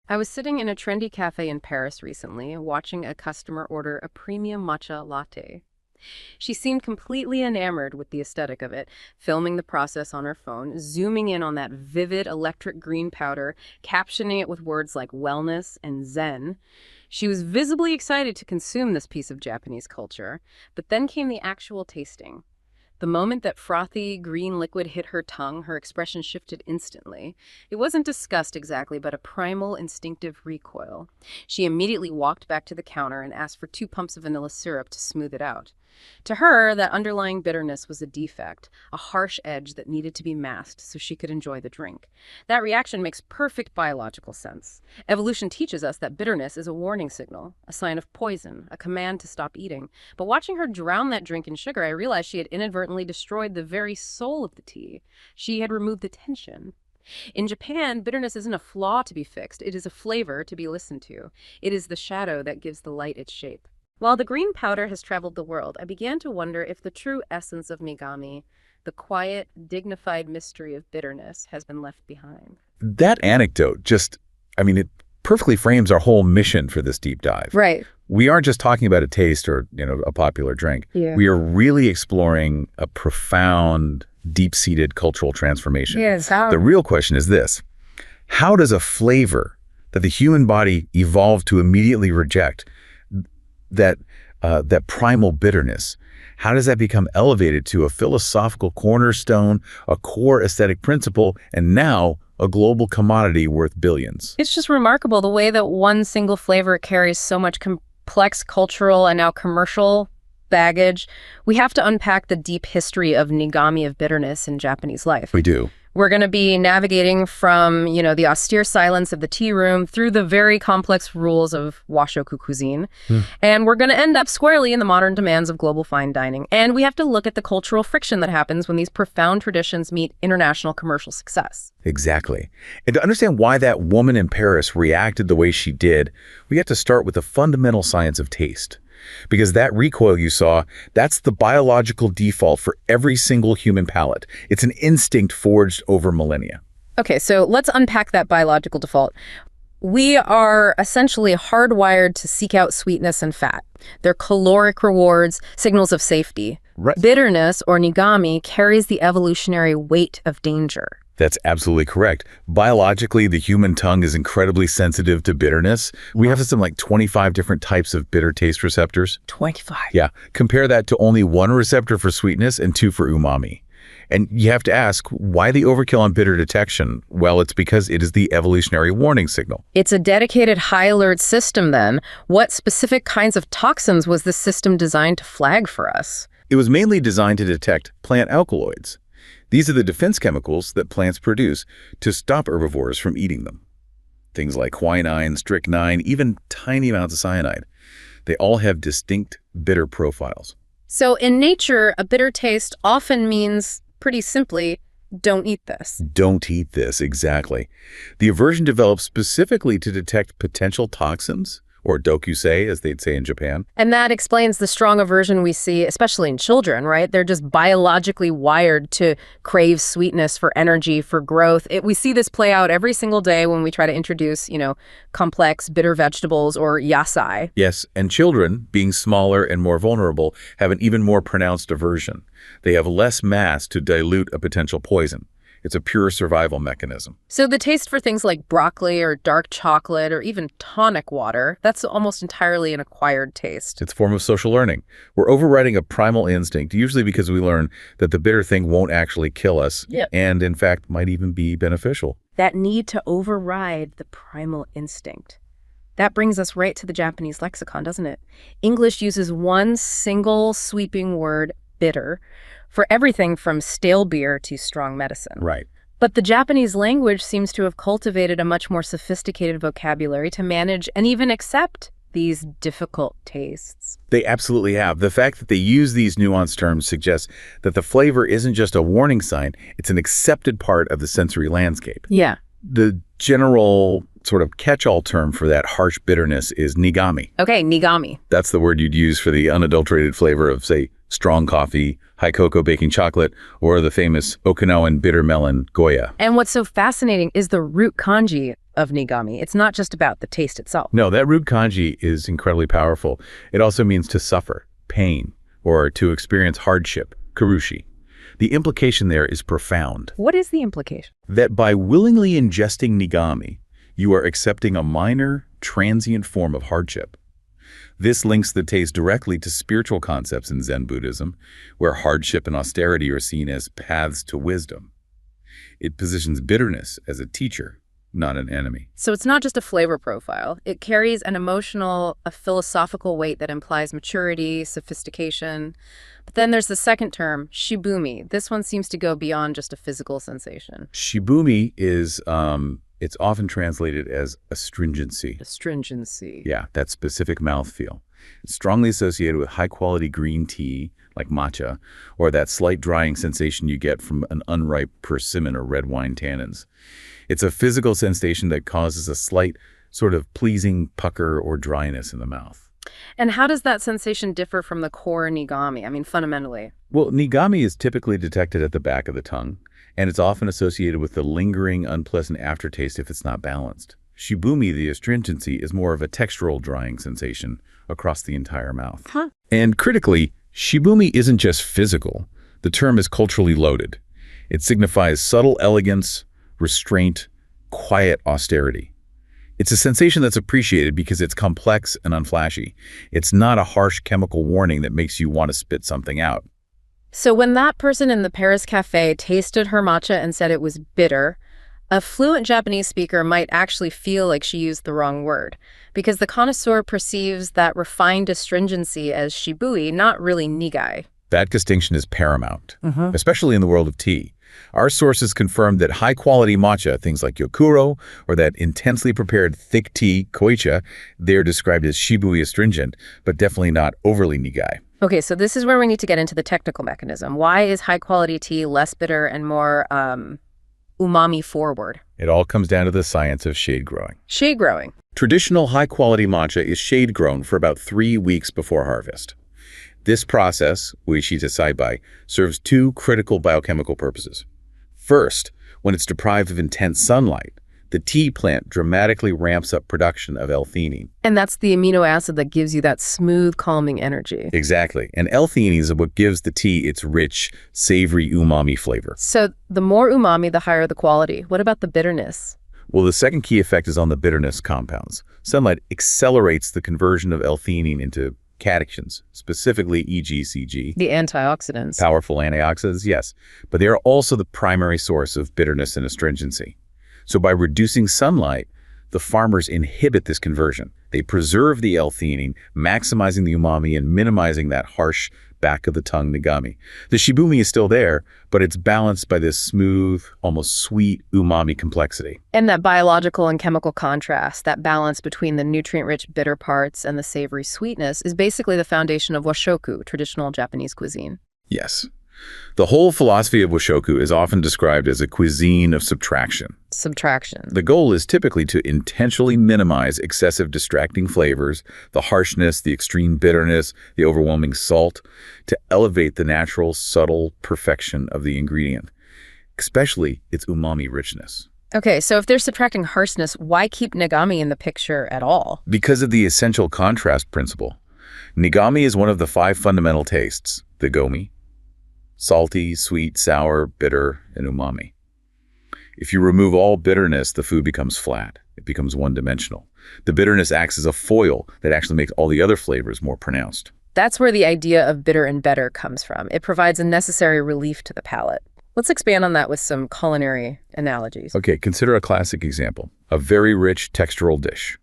I was sitting in a trendy cafe in Paris recently, watching a customer order a premium matcha latte. She seemed completely enamored with the aesthetic of it, filming the process on her phone, zooming in on that vivid electric green powder, captioning it with words like wellness and zen. She was visibly excited to consume this piece of Japanese culture, but then came the actual tasting. The moment that frothy green liquid hit her tongue, her expression shifted instantly. It wasn't disgust exactly, but a primal, instinctive recoil. She immediately walked back to the counter and asked for 2 pumps of vanilla syrup to smooth it out. To her, that underlying bitterness was a defect, a harsh edge that needed to be masked so she could enjoy the drink. That reaction makes perfect biological sense. Evolution teaches us that bitterness is a warning signal, a sign of poison, a command to stop eating. But watching her drown that drink in sugar, I realized she had inadvertently destroyed the very soul of the tea. She had removed the tension. In Japan, bitterness isn't a flaw to be fixed. It is a flavor to be listened to. It is the shadow that gives the light its shape. While the green powder has traveled the world, I began to wonder if the true essence of nigami, the quiet, dignified mystery of bitterness, has been left behind. That anecdote it perfectly frames our whole mission for this deep dive. Right. We aren't just talking about a taste or, a popular drink. Yeah. We are really exploring a profound, deep-seated cultural transformation. Yes. The real question is this: how does a flavor that the human body evolved to immediately reject, that primal bitterness, how does that become elevated to a philosophical cornerstone, a core aesthetic principle, and now a global commodity worth billions? It's just remarkable the way that one single flavor carries so much complex cultural and now commercial baggage. We have to unpack the deep history of nigami, of bitterness in Japanese life. We do. We're going to be navigating from, the austere silence of the tea room through the very complex rules of washoku cuisine. And we're going to end up squarely in the modern demands of global fine dining. And we have to look at the cultural friction that happens when these profound traditions meet international commercial success. Exactly. And to understand why that woman in Paris reacted the way she did, we have to start with the fundamental science of taste. Because that recoil you saw, that's the biological default for every single human palate. It's an instinct forged over millennia. Okay, so let's unpack that biological default. We are essentially hardwired to seek out sweetness and fat. They're caloric rewards, signals of safety. Right. Bitterness, or nigami, carries the evolutionary weight of danger. That's absolutely correct. Biologically, the human tongue is incredibly sensitive to bitterness. We have something like 25 different types of bitter taste receptors. 25. Yeah. Compare that to only 1 receptor for sweetness and 2 for umami. And you have to ask, why the overkill on bitter detection? Well, it's because it is the evolutionary warning signal. It's a dedicated high alert system then. What specific kinds of toxins was this system designed to flag for us? It was mainly designed to detect plant alkaloids. These are the defense chemicals that plants produce to stop herbivores from eating them. Things like quinine, strychnine, even tiny amounts of cyanide. They all have distinct bitter profiles. So in nature, a bitter taste often means, pretty simply, don't eat this. Don't eat this, exactly. The aversion develops specifically to detect potential toxins, or dokusei, as they'd say in Japan. And that explains the strong aversion we see, especially in children, right? They're just biologically wired to crave sweetness for energy, for growth. We see this play out every single day when we try to introduce, complex bitter vegetables or yasai. Yes, and children, being smaller and more vulnerable, have an even more pronounced aversion. They have less mass to dilute a potential poison. It's a pure survival mechanism. So the taste for things like broccoli or dark chocolate or even tonic water, that's almost entirely an acquired taste. It's a form of social learning. We're overriding a primal instinct, usually because we learn that the bitter thing won't actually kill us, and in fact might even be beneficial. That need to override the primal instinct. That brings us right to the Japanese lexicon, doesn't it? English uses one single sweeping word, bitter, for everything from stale beer to strong medicine. Right. But the Japanese language seems to have cultivated a much more sophisticated vocabulary to manage and even accept these difficult tastes. They absolutely have. The fact that they use these nuanced terms suggests that the flavor isn't just a warning sign, it's an accepted part of the sensory landscape. Yeah. The general sort of catch-all term for that harsh bitterness is nigami. Okay, nigami. That's the word you'd use for the unadulterated flavor of, say, strong coffee, high cocoa baking chocolate, or the famous Okinawan bitter melon, Goya. And what's so fascinating is the root kanji of nigami. It's not just about the taste itself. No, that root kanji is incredibly powerful. It also means to suffer, pain, or to experience hardship, kurushi. The implication there is profound. What is the implication? That by willingly ingesting nigami, you are accepting a minor, transient form of hardship. This links the taste directly to spiritual concepts in Zen Buddhism, where hardship and austerity are seen as paths to wisdom. It positions bitterness as a teacher, not an enemy. So it's not just a flavor profile. It carries an emotional, a philosophical weight that implies maturity, sophistication. But then there's the second term, shibumi. This one seems to go beyond just a physical sensation. Shibumi is, it's often translated as astringency. Astringency. Yeah, that specific mouthfeel. It's strongly associated with high-quality green tea, like matcha, or that slight drying sensation you get from an unripe persimmon or red wine tannins. It's a physical sensation that causes a slight sort of pleasing pucker or dryness in the mouth. And how does that sensation differ from the core nigami? I mean, fundamentally. Well, nigami is typically detected at the back of the tongue, and it's often associated with the lingering, unpleasant aftertaste if it's not balanced. Shibumi, the astringency, is more of a textural drying sensation across the entire mouth. Huh. And critically, shibumi isn't just physical. The term is culturally loaded. It signifies subtle elegance, restraint, quiet austerity. It's a sensation that's appreciated because it's complex and unflashy. It's not a harsh chemical warning that makes you want to spit something out. So when that person in the Paris cafe tasted her matcha and said it was bitter, a fluent Japanese speaker might actually feel like she used the wrong word, because the connoisseur perceives that refined astringency as shibui, not really nigai. That distinction is paramount, especially in the world of tea. Our sources confirm that high-quality matcha, things like yokuro, or that intensely prepared thick tea, koicha, they're described as shibui astringent, but definitely not overly nigai. Okay, so this is where we need to get into the technical mechanism. Why is high-quality tea less bitter and more umami forward? It all comes down to the science of shade growing. Shade growing. Traditional high-quality matcha is shade grown for about 3 weeks before harvest. This process, Uichi Saibai, serves two critical biochemical purposes. First, when it's deprived of intense sunlight, the tea plant dramatically ramps up production of L-theanine. And that's the amino acid that gives you that smooth, calming energy. Exactly. And L-theanine is what gives the tea its rich, savory umami flavor. So the more umami, the higher the quality. What about the bitterness? Well, the second key effect is on the bitterness compounds. Sunlight accelerates the conversion of L-theanine into catechins, specifically EGCG. The antioxidants. Powerful antioxidants, yes. But they are also the primary source of bitterness and astringency. So by reducing sunlight, the farmers inhibit this conversion. They preserve the L-theanine, maximizing the umami and minimizing that harsh back-of-the-tongue nigami. The shibumi is still there, but it's balanced by this smooth, almost sweet umami complexity. And that biological and chemical contrast, that balance between the nutrient-rich bitter parts and the savory sweetness, is basically the foundation of washoku, traditional Japanese cuisine. Yes. The whole philosophy of washoku is often described as a cuisine of subtraction. Subtraction. The goal is typically to intentionally minimize excessive distracting flavors, the harshness, the extreme bitterness, the overwhelming salt, to elevate the natural, subtle perfection of the ingredient, especially its umami richness. Okay, so if they're subtracting harshness, why keep nigami in the picture at all? Because of the essential contrast principle. Nigami is one of the 5 fundamental tastes, the gomi: salty, sweet, sour, bitter, and umami. If you remove all bitterness, the food becomes flat. It becomes one-dimensional. The bitterness acts as a foil that actually makes all the other flavors more pronounced. That's where the idea of bitter and better comes from. It provides a necessary relief to the palate. Let's expand on that with some culinary analogies. Okay, consider a classic example. A very rich textural dish.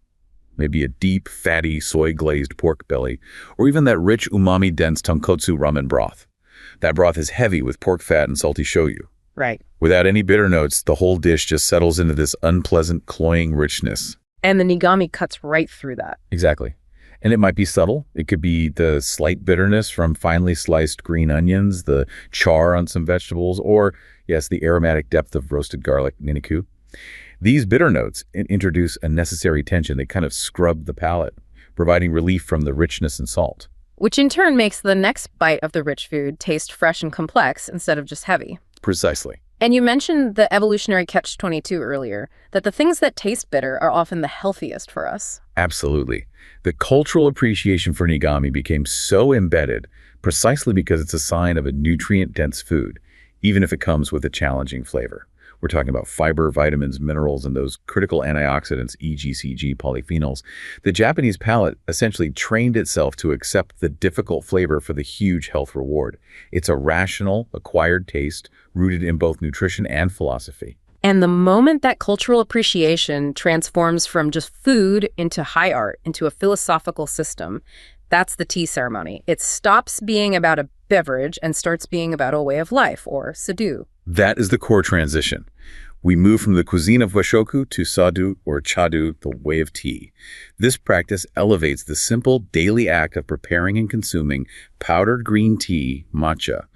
Maybe a deep, fatty, soy-glazed pork belly, or even that rich umami-dense tonkotsu ramen broth. That broth is heavy with pork fat and salty shoyu. Right. Without any bitter notes, the whole dish just settles into this unpleasant, cloying richness. And the nigami cuts right through that. Exactly. And it might be subtle. It could be the slight bitterness from finely sliced green onions, the char on some vegetables, or, yes, the aromatic depth of roasted garlic, niniku. These bitter notes introduce a necessary tension. They kind of scrub the palate, providing relief from the richness and salt. Which in turn makes the next bite of the rich food taste fresh and complex instead of just heavy. Precisely. And you mentioned the evolutionary catch-22 earlier, that the things that taste bitter are often the healthiest for us. Absolutely. The cultural appreciation for nigami became so embedded precisely because it's a sign of a nutrient-dense food, even if it comes with a challenging flavor. We're talking about fiber, vitamins, minerals, and those critical antioxidants, e.g., CG, polyphenols. The Japanese palate essentially trained itself to accept the difficult flavor for the huge health reward. It's a rational, acquired taste rooted in both nutrition and philosophy. And the moment that cultural appreciation transforms from just food into high art, into a philosophical system, that's the tea ceremony. It stops being about a beverage and starts being about a way of life, or sado. That is the core transition. We move from the cuisine of washoku to sado, or chadu, the way of tea. This practice elevates the simple daily act of preparing and consuming powdered green tea, matcha,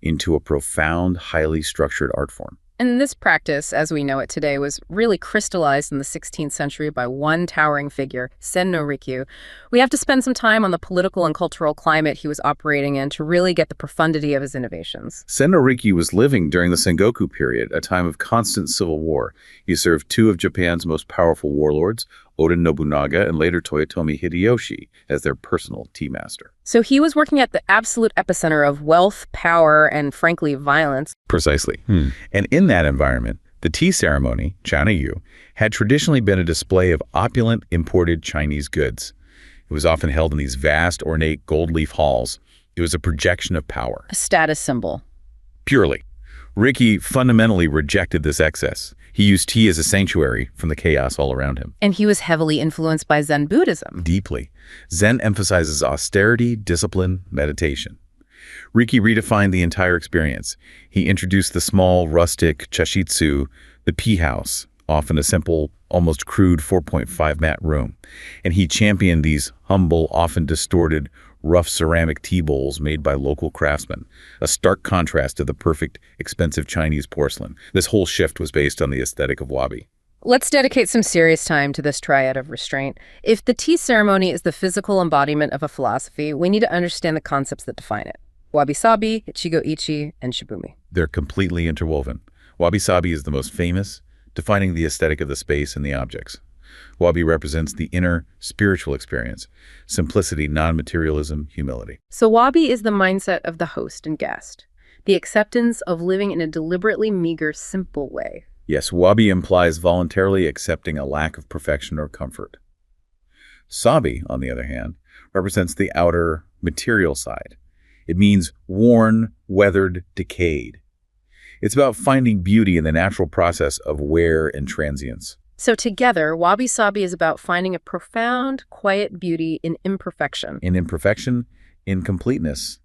into a profound, highly structured art form. And this practice, as we know it today, was really crystallized in the 16th century by one towering figure, Sen no Rikyu. We have to spend some time on the political and cultural climate he was operating in to really get the profundity of his innovations. Sen no Rikyu was living during the Sengoku period, a time of constant civil war. He served two of Japan's most powerful warlords, Oda Nobunaga and later Toyotomi Hideyoshi, as their personal tea master. So he was working at the absolute epicenter of wealth, power, and frankly, violence. Precisely. And in that environment, the tea ceremony, Chanayu, had traditionally been a display of opulent imported Chinese goods. It was often held in these vast, ornate gold leaf halls. It was a projection of power. A status symbol. Purely. Riki fundamentally rejected this excess. He used tea as a sanctuary from the chaos all around him. And he was heavily influenced by Zen Buddhism. Deeply. Zen emphasizes austerity, discipline, meditation. Riki redefined the entire experience. He introduced the small, rustic chashitsu, the tea house, often a simple, almost crude 4.5 mat room. And he championed these humble, often distorted, rough ceramic tea bowls made by local craftsmen, a stark contrast to the perfect, expensive Chinese porcelain. This whole shift was based on the aesthetic of wabi. Let's dedicate some serious time to this triad of restraint. If the tea ceremony is the physical embodiment of a philosophy, we need to understand the concepts that define it. Wabi Sabi, Ichigo Ichi, and shibumi. They're completely interwoven. Wabi Sabi is the most famous, defining the aesthetic of the space and the objects. Wabi represents the inner, spiritual experience, simplicity, non-materialism, humility. So wabi is the mindset of the host and guest, the acceptance of living in a deliberately meager, simple way. Yes, wabi implies voluntarily accepting a lack of perfection or comfort. Sabi, on the other hand, represents the outer, material side. It means worn, weathered, decayed. It's about finding beauty in the natural process of wear and transience. So together, Wabi Sabi is about finding a profound, quiet beauty in imperfection. In imperfection, in completeness,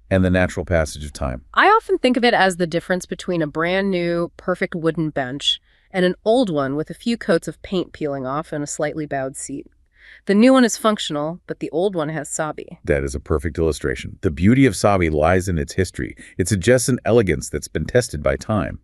and the natural passage of time. I often think of it as the difference between a brand new, perfect wooden bench and an old one with a few coats of paint peeling off and a slightly bowed seat. The new one is functional, but the old one has sabi. That is a perfect illustration. The beauty of sabi lies in its history. It suggests an elegance that's been tested by time.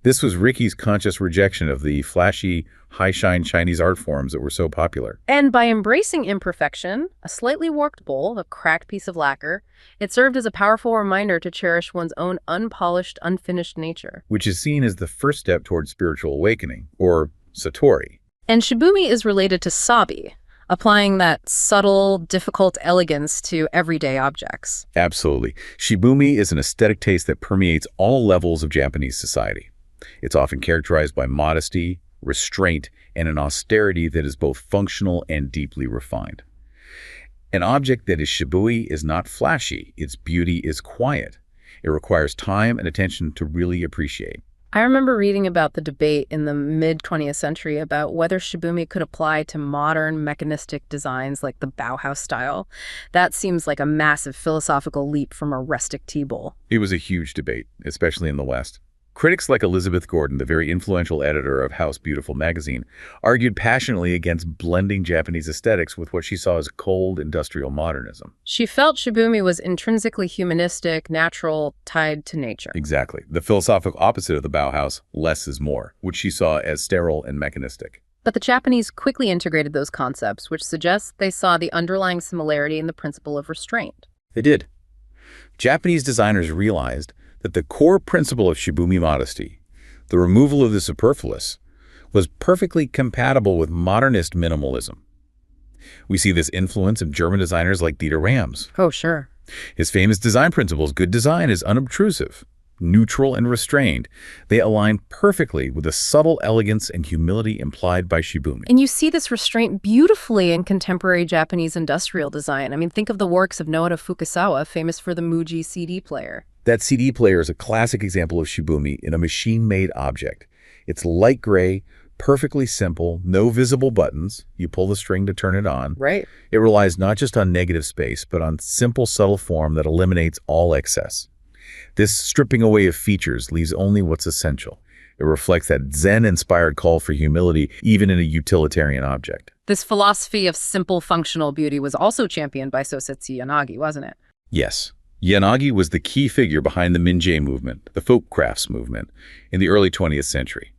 This was Riki's conscious rejection of the flashy, high-shine Chinese art forms that were so popular. And by embracing imperfection, a slightly warped bowl, a cracked piece of lacquer, it served as a powerful reminder to cherish one's own unpolished, unfinished nature. Which is seen as the first step toward spiritual awakening, or satori. And shibumi is related to sabi, applying that subtle, difficult elegance to everyday objects. Absolutely. Shibumi is an aesthetic taste that permeates all levels of Japanese society. It's often characterized by modesty, restraint, and an austerity that is both functional and deeply refined. An object that is shibui is not flashy. Its beauty is quiet. It requires time and attention to really appreciate. I remember reading about the debate in the mid-20th century about whether shibumi could apply to modern mechanistic designs like the Bauhaus style. That seems like a massive philosophical leap from a rustic tea bowl. It was a huge debate, especially in the West. Critics like Elizabeth Gordon, the very influential editor of House Beautiful magazine, argued passionately against blending Japanese aesthetics with what she saw as cold industrial modernism. She felt shibumi was intrinsically humanistic, natural, tied to nature. Exactly. The philosophical opposite of the Bauhaus, less is more, which she saw as sterile and mechanistic. But the Japanese quickly integrated those concepts, which suggests they saw the underlying similarity in the principle of restraint. They did. Japanese designers realized that the core principle of shibumi modesty, The removal of the superfluous was perfectly compatible with modernist minimalism. We see this influence in German designers like Dieter Rams. Oh, sure. His famous design principles, good design is unobtrusive, neutral, and restrained. They align perfectly with the subtle elegance and humility implied by shibumi. And you see this restraint beautifully in contemporary Japanese industrial design. I mean, think of the works of Noda Fukasawa, famous for the Muji CD player. That CD player is a classic example of shibumi in a machine-made object. It's light gray, perfectly simple, no visible buttons. You pull the string to turn it on. Right. It relies not just on negative space, but on simple, subtle form that eliminates all excess. This stripping away of features leaves only what's essential. It reflects that Zen-inspired call for humility, even in a utilitarian object. This philosophy of simple functional beauty was also championed by Sosetsu Yanagi, wasn't it? Yes. Yanagi was the key figure behind the Minjie movement, the folk crafts movement, in the early 20th century.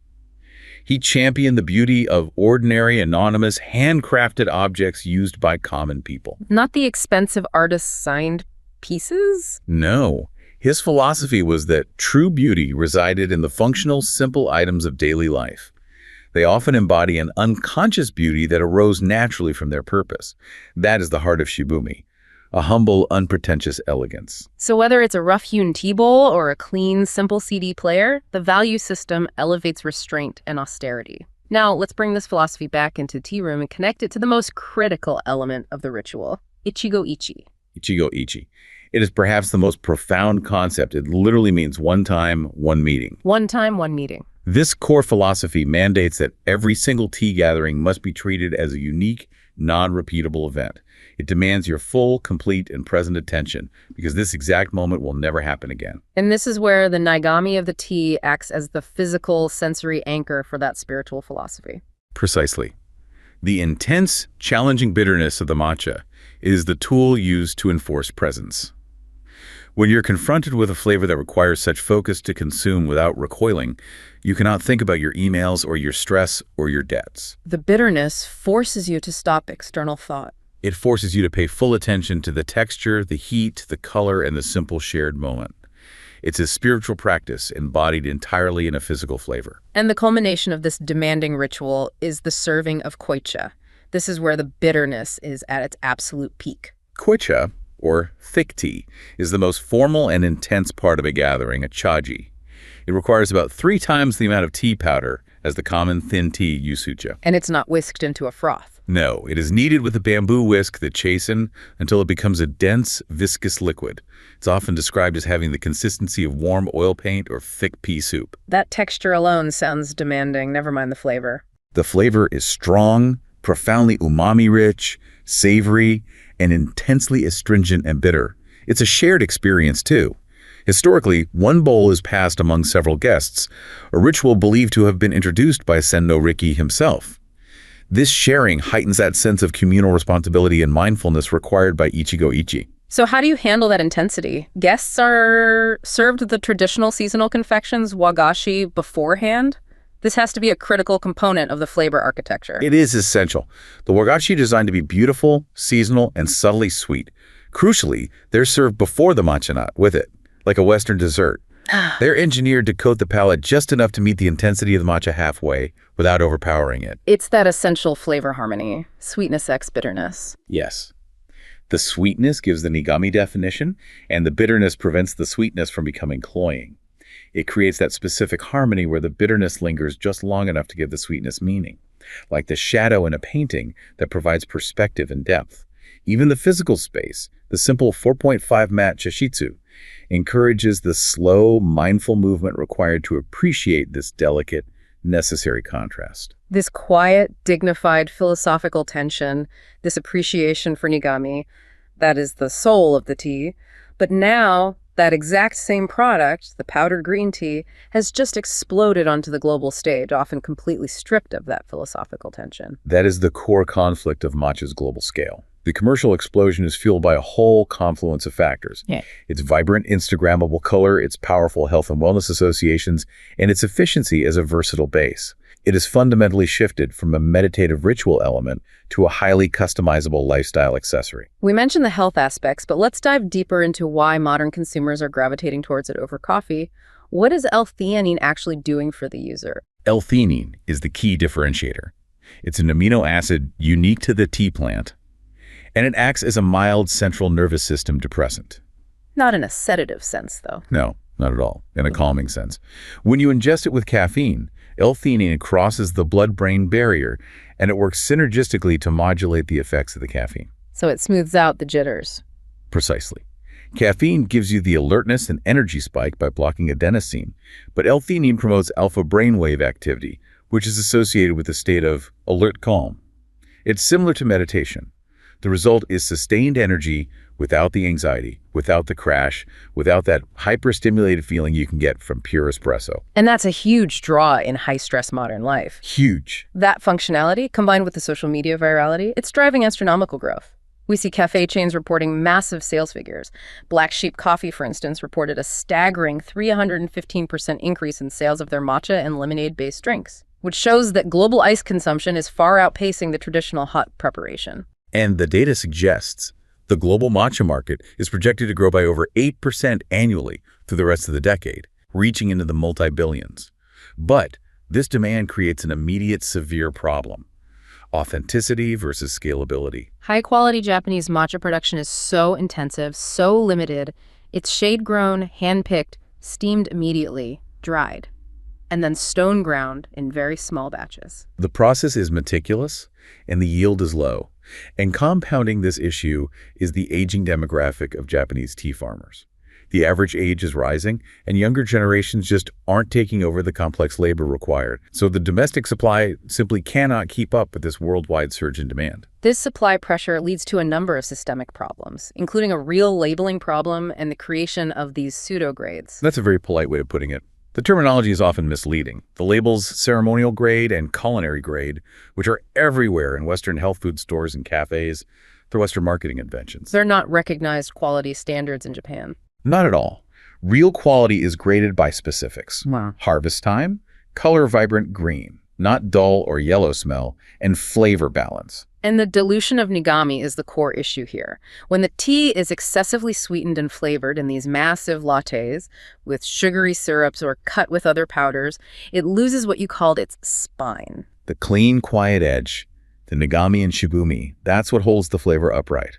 He championed the beauty of ordinary, anonymous, handcrafted objects used by common people. Not the expensive artist-signed pieces? No. His philosophy was that true beauty resided in the functional, simple items of daily life. They often embody an unconscious beauty that arose naturally from their purpose. That is the heart of shibumi, a humble, unpretentious elegance. So whether it's a rough-hewn tea bowl or a clean, simple CD player, the value system elevates restraint and austerity. Now, let's bring this philosophy back into the tea room and connect it to the most critical element of the ritual, Ichigo Ichi. Ichigo Ichi. It is perhaps the most profound concept. It literally means one time, one meeting. One time, one meeting. This core philosophy mandates that every single tea gathering must be treated as a unique, non-repeatable event. It demands your full, complete, and present attention because this exact moment will never happen again. And this is where the nigami of the tea acts as the physical, sensory anchor for that spiritual philosophy. Precisely. The intense, challenging bitterness of the matcha is the tool used to enforce presence. When you're confronted with a flavor that requires such focus to consume without recoiling, you cannot think about your emails or your stress or your debts. The bitterness forces you to stop external thought. It forces you to pay full attention to the texture, the heat, the color, and the simple shared moment. It's a spiritual practice embodied entirely in a physical flavor. And the culmination of this demanding ritual is the serving of koicha. This is where the bitterness is at its absolute peak. Koicha, or thick tea, is the most formal and intense part of a gathering, a chaji. It requires about 3 times the amount of tea powder as the common thin tea yusucha. And it's not whisked into a froth. No, it is kneaded with a bamboo whisk that chasten until it becomes a dense, viscous liquid. It's often described as having the consistency of warm oil paint or thick pea soup. That texture alone sounds demanding, never mind the flavor. The flavor is strong, profoundly umami-rich, savory, and intensely astringent and bitter. It's a shared experience, too. Historically, one bowl is passed among several guests, a ritual believed to have been introduced by Sendo Riki himself. This sharing heightens that sense of communal responsibility and mindfulness required by Ichigo Ichi. So how do you handle that intensity? Guests are served the traditional seasonal confections, wagashi, beforehand? This has to be a critical component of the flavor architecture. It is essential. The wagashi are designed to be beautiful, seasonal, and subtly sweet. Crucially, they're served before the matcha nut with it, like a Western dessert. They're engineered to coat the palate just enough to meet the intensity of the matcha halfway without overpowering it. It's that essential flavor harmony, sweetness x bitterness. Yes. The sweetness gives the nigami definition, and the bitterness prevents the sweetness from becoming cloying. It creates that specific harmony where the bitterness lingers just long enough to give the sweetness meaning, like the shadow in a painting that provides perspective and depth. Even the physical space, the simple 4.5 mat chashitsu, encourages the slow, mindful movement required to appreciate this delicate, necessary contrast. This quiet, dignified, philosophical tension, this appreciation for nigami, that is the soul of the tea. But now, that exact same product, the powdered green tea, has just exploded onto the global stage, often completely stripped of that philosophical tension. That is the core conflict of matcha's global scale. The commercial explosion is fueled by a whole confluence of factors. Yeah. Its vibrant, Instagrammable color, its powerful health and wellness associations, and its efficiency as a versatile base. It has fundamentally shifted from a meditative ritual element to a highly customizable lifestyle accessory. We mentioned the health aspects, but let's dive deeper into why modern consumers are gravitating towards it over coffee. What is L-theanine actually doing for the user? L-theanine is the key differentiator. It's an amino acid unique to the tea plant, and it acts as a mild central nervous system depressant. Not in a sedative sense, though. No, not at all, in a calming sense. When you ingest it with caffeine, L-theanine crosses the blood-brain barrier, and it works synergistically to modulate the effects of the caffeine. So it smooths out the jitters. Precisely. Caffeine gives you the alertness and energy spike by blocking adenosine, but L-theanine promotes alpha brainwave activity, which is associated with a state of alert calm. It's similar to meditation. The result is sustained energy without the anxiety, without the crash, without that hyper-stimulated feeling you can get from pure espresso. And that's a huge draw in high-stress modern life. Huge. That functionality, combined with the social media virality, it's driving astronomical growth. We see cafe chains reporting massive sales figures. Black Sheep Coffee, for instance, reported a staggering 315% increase in sales of their matcha and lemonade-based drinks, which shows that global ice consumption is far outpacing the traditional hot preparation. And the data suggests the global matcha market is projected to grow by over 8% annually through the rest of the decade, reaching into the multi-billions. But this demand creates an immediate severe problem: authenticity versus scalability. High-quality Japanese matcha production is so intensive, so limited. It's shade-grown, hand-picked, steamed immediately, dried, and then stone-ground in very small batches. The process is meticulous, and the yield is low. And compounding this issue is the aging demographic of Japanese tea farmers. The average age is rising, and younger generations just aren't taking over the complex labor required. So the domestic supply simply cannot keep up with this worldwide surge in demand. This supply pressure leads to a number of systemic problems, including a real labeling problem and the creation of these pseudo-grades. That's a very polite way of putting it. The terminology is often misleading. The labels ceremonial grade and culinary grade, which are everywhere in Western health food stores and cafes, they're Western marketing inventions. They're not recognized quality standards in Japan. Not at all. Real quality is graded by specifics. Wow. Harvest time, color vibrant green, not dull or yellow smell, and flavor balance. And the dilution of nigami is the core issue here. When the tea is excessively sweetened and flavored in these massive lattes with sugary syrups or cut with other powders, it loses what you called its spine. The clean, quiet edge, the nigami and shibumi, that's what holds the flavor upright.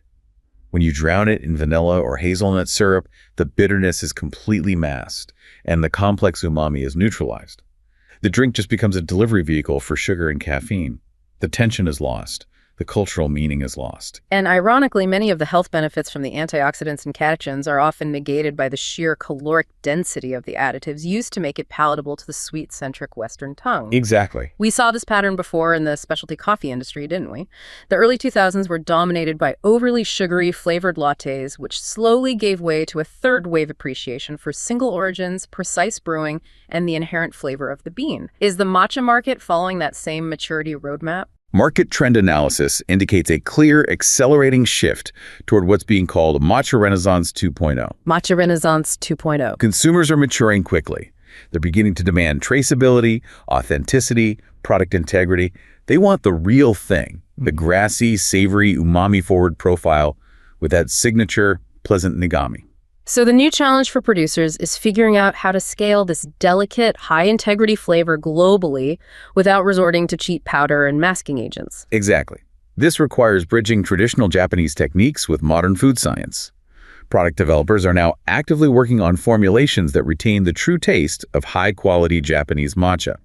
When you drown it in vanilla or hazelnut syrup, the bitterness is completely masked, and the complex umami is neutralized. The drink just becomes a delivery vehicle for sugar and caffeine. The tension is lost. The cultural meaning is lost. And ironically, many of the health benefits from the antioxidants and catechins are often negated by the sheer caloric density of the additives used to make it palatable to the sweet-centric Western tongue. Exactly. We saw this pattern before in the specialty coffee industry, didn't we? The early 2000s were dominated by overly sugary flavored lattes, which slowly gave way to a third-wave appreciation for single origins, precise brewing, and the inherent flavor of the bean. Is the matcha market following that same maturity roadmap? Market trend analysis indicates a clear, accelerating shift toward what's being called Matcha Renaissance 2.0. Matcha Renaissance 2.0. Consumers are maturing quickly. They're beginning to demand traceability, authenticity, product integrity. They want the real thing, the grassy, savory, umami-forward profile with that signature, pleasant nigami. So the new challenge for producers is figuring out how to scale this delicate, high-integrity flavor globally without resorting to cheap powder and masking agents. Exactly. This requires bridging traditional Japanese techniques with modern food science. Product developers are now actively working on formulations that retain the true taste of high-quality Japanese matcha.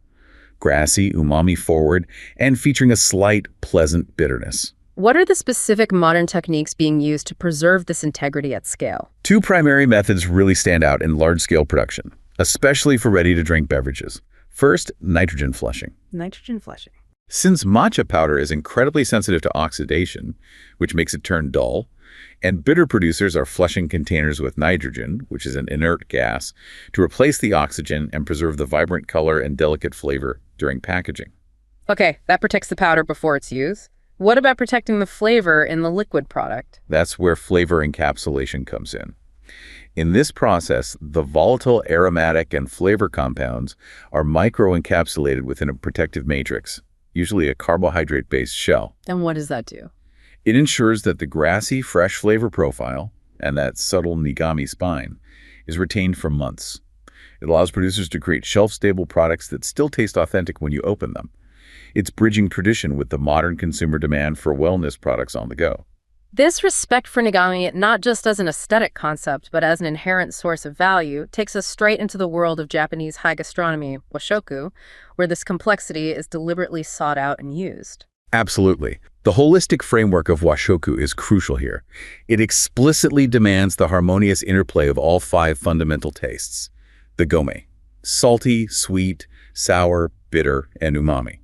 Grassy, umami-forward, and featuring a slight, pleasant bitterness. What are the specific modern techniques being used to preserve this integrity at scale? Two primary methods really stand out in large-scale production, especially for ready-to-drink beverages. First, nitrogen flushing. Nitrogen flushing. Since matcha powder is incredibly sensitive to oxidation, which makes it turn dull, and bitter producers are flushing containers with nitrogen, which is an inert gas, to replace the oxygen and preserve the vibrant color and delicate flavor during packaging. Okay, that protects the powder before it's used. What about protecting the flavor in the liquid product? That's where flavor encapsulation comes in. In this process, the volatile aromatic and flavor compounds are microencapsulated within a protective matrix, usually a carbohydrate-based shell. And what does that do? It ensures that the grassy, fresh flavor profile and that subtle nigami spine is retained for months. It allows producers to create shelf-stable products that still taste authentic when you open them. It's bridging tradition with the modern consumer demand for wellness products on the go. This respect for nigami, not just as an aesthetic concept, but as an inherent source of value, takes us straight into the world of Japanese high gastronomy, washoku, where this complexity is deliberately sought out and used. Absolutely. The holistic framework of washoku is crucial here. It explicitly demands the harmonious interplay of all 5 fundamental tastes. The gome: salty, sweet, sour, bitter, and umami.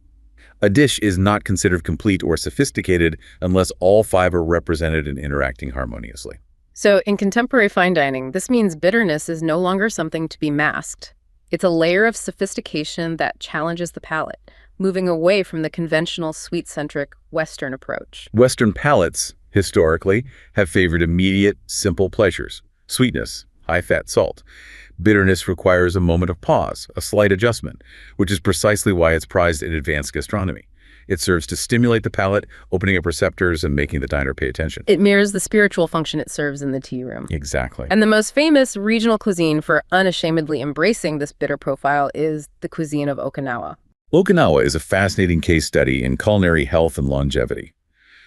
A dish is not considered complete or sophisticated unless all 5 are represented and interacting harmoniously. So in contemporary fine dining, this means bitterness is no longer something to be masked. It's a layer of sophistication that challenges the palate, moving away from the conventional sweet-centric Western approach. Western palates, historically, have favored immediate, simple pleasures: sweetness, high-fat salt. Bitterness requires a moment of pause, a slight adjustment, which is precisely why it's prized in advanced gastronomy. It serves to stimulate the palate, opening up receptors and making the diner pay attention. It mirrors the spiritual function it serves in the tea room. Exactly. And the most famous regional cuisine for unashamedly embracing this bitter profile is the cuisine of Okinawa. Okinawa is a fascinating case study in culinary health and longevity.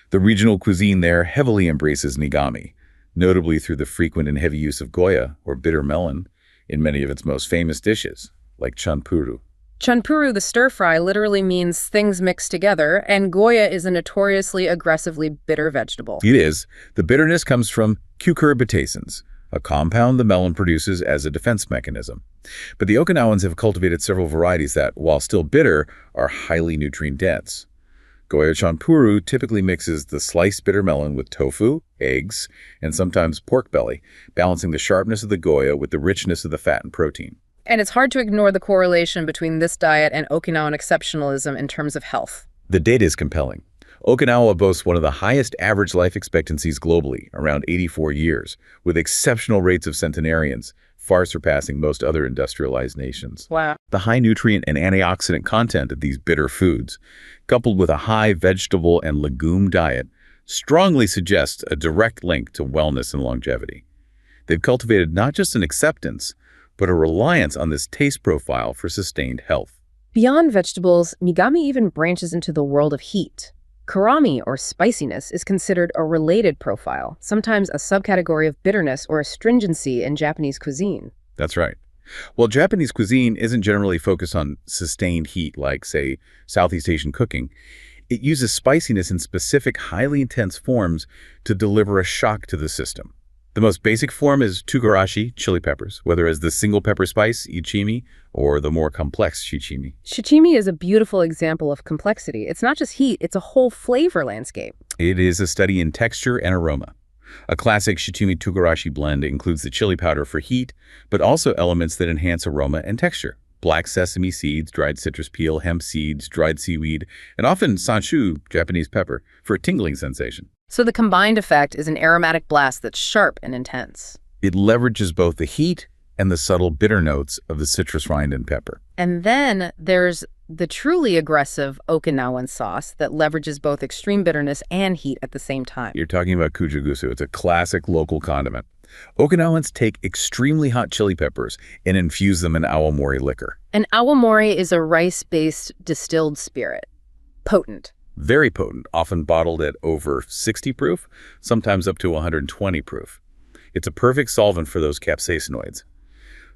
The regional cuisine there heavily embraces nigami, notably through the frequent and heavy use of goya, or bitter melon, in many of its most famous dishes, like chanpuru. Chanpuru, the stir-fry, literally means things mixed together, and goya is a notoriously aggressively bitter vegetable. It is. The bitterness comes from cucurbitacins, a compound the melon produces as a defense mechanism. But the Okinawans have cultivated several varieties that, while still bitter, are highly nutrient-dense. Goya chanpuru typically mixes the sliced bitter melon with tofu, eggs, and sometimes pork belly, balancing the sharpness of the goya with the richness of the fat and protein. And it's hard to ignore the correlation between this diet and Okinawan exceptionalism in terms of health. The data is compelling. Okinawa boasts one of the highest average life expectancies globally, around 84 years, with exceptional rates of centenarians, far surpassing most other industrialized nations. Wow. The high nutrient and antioxidant content of these bitter foods, coupled with a high vegetable and legume diet, strongly suggests a direct link to wellness and longevity. They've cultivated not just an acceptance, but a reliance on this taste profile for sustained health. Beyond vegetables, nigami even branches into the world of heat. Karami, or spiciness, is considered a related profile, sometimes a subcategory of bitterness or astringency in Japanese cuisine. That's right. While Japanese cuisine isn't generally focused on sustained heat like, say, Southeast Asian cooking, it uses spiciness in specific, highly intense forms to deliver a shock to the system. The most basic form is togarashi, chili peppers, whether as the single pepper spice, ichimi, or the more complex shichimi. Shichimi is a beautiful example of complexity. It's not just heat, it's a whole flavor landscape. It is a study in texture and aroma. A classic shichimi togarashi blend includes the chili powder for heat, but also elements that enhance aroma and texture. Black sesame seeds, dried citrus peel, hemp seeds, dried seaweed, and often sanshu, Japanese pepper, for a tingling sensation. So the combined effect is an aromatic blast that's sharp and intense. It leverages both the heat and the subtle bitter notes of the citrus rind and pepper. And then there's the truly aggressive Okinawan sauce that leverages both extreme bitterness and heat at the same time. You're talking about kujagusu. It's a classic local condiment. Okinawans take extremely hot chili peppers and infuse them in awamori liquor. And awamori is a rice-based distilled spirit. Potent. Very potent, often bottled at over 60 proof, sometimes up to 120 proof. It's a perfect solvent for those capsaicinoids.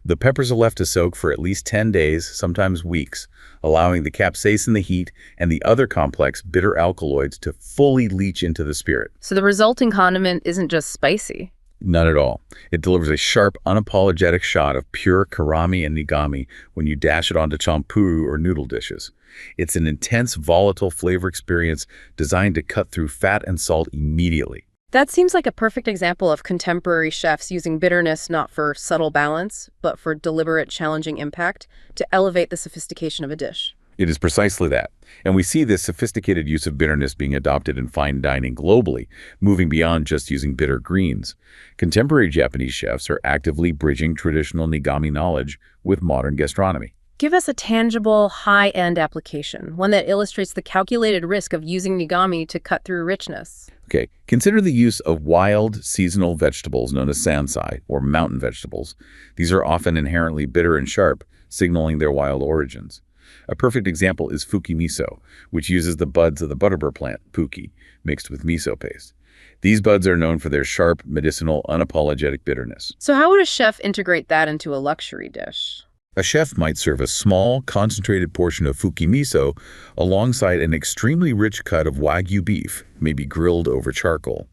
The peppers are left to soak for at least 10 days, sometimes weeks, allowing the capsaicin, the heat, and the other complex bitter alkaloids to fully leach into the spirit. So the resulting condiment isn't just spicy. None at all. It delivers a sharp, unapologetic shot of pure karami and nigami when you dash it onto champuru or noodle dishes. It's an intense, volatile flavor experience designed to cut through fat and salt immediately. That seems like a perfect example of contemporary chefs using bitterness not for subtle balance, but for deliberate, challenging impact to elevate the sophistication of a dish. It is precisely that. And we see this sophisticated use of bitterness being adopted in fine dining globally, moving beyond just using bitter greens. Contemporary Japanese chefs are actively bridging traditional nigami knowledge with modern gastronomy. Give us a tangible, high-end application, one that illustrates the calculated risk of using nigami to cut through richness. Okay, consider the use of wild, seasonal vegetables known as sansai, or mountain vegetables. These are often inherently bitter and sharp, signaling their wild origins. A perfect example is fuki miso, which uses the buds of the butterbur plant, puki, mixed with miso paste. These buds are known for their sharp, medicinal, unapologetic bitterness. So how would a chef integrate that into a luxury dish? A chef might serve a small, concentrated portion of fuki miso alongside an extremely rich cut of wagyu beef, maybe grilled over charcoal.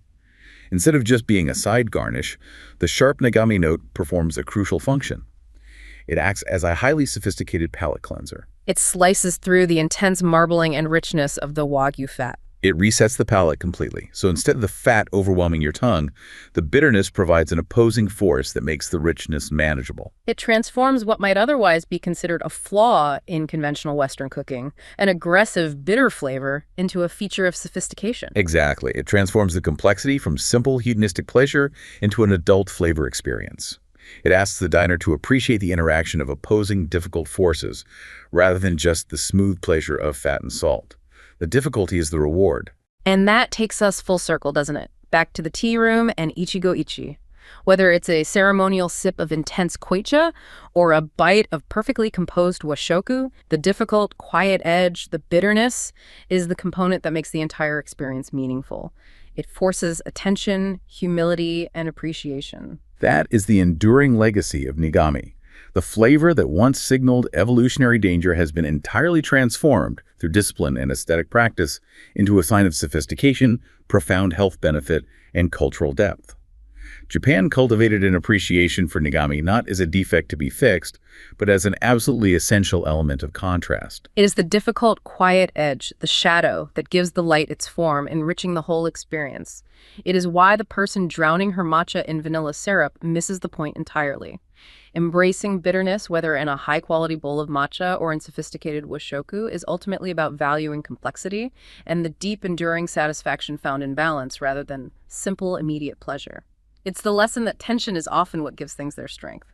Instead of just being a side garnish, the sharp nigami note performs a crucial function. It acts as a highly sophisticated palate cleanser. It slices through the intense marbling and richness of the wagyu fat. It resets the palate completely. So instead of the fat overwhelming your tongue, the bitterness provides an opposing force that makes the richness manageable. It transforms what might otherwise be considered a flaw in conventional Western cooking, an aggressive, bitter flavor, into a feature of sophistication. Exactly. It transforms the complexity from simple hedonistic pleasure into an adult flavor experience. It asks the diner to appreciate the interaction of opposing difficult forces, rather than just the smooth pleasure of fat and salt. The difficulty is the reward. And that takes us full circle, doesn't it? Back to the tea room and Ichigo Ichi. Whether it's a ceremonial sip of intense koicha or a bite of perfectly composed washoku, the difficult, quiet edge, the bitterness, is the component that makes the entire experience meaningful. It forces attention, humility, and appreciation. That is the enduring legacy of nigami. The flavor that once signaled evolutionary danger has been entirely transformed through discipline and aesthetic practice into a sign of sophistication, profound health benefit, and cultural depth. Japan cultivated an appreciation for nigami not as a defect to be fixed, but as an absolutely essential element of contrast. It is the difficult, quiet edge, the shadow, that gives the light its form, enriching the whole experience. It is why the person drowning her matcha in vanilla syrup misses the point entirely. Embracing bitterness, whether in a high-quality bowl of matcha or in sophisticated washoku, is ultimately about valuing complexity and the deep, enduring satisfaction found in balance rather than simple, immediate pleasure. It's the lesson that tension is often what gives things their strength.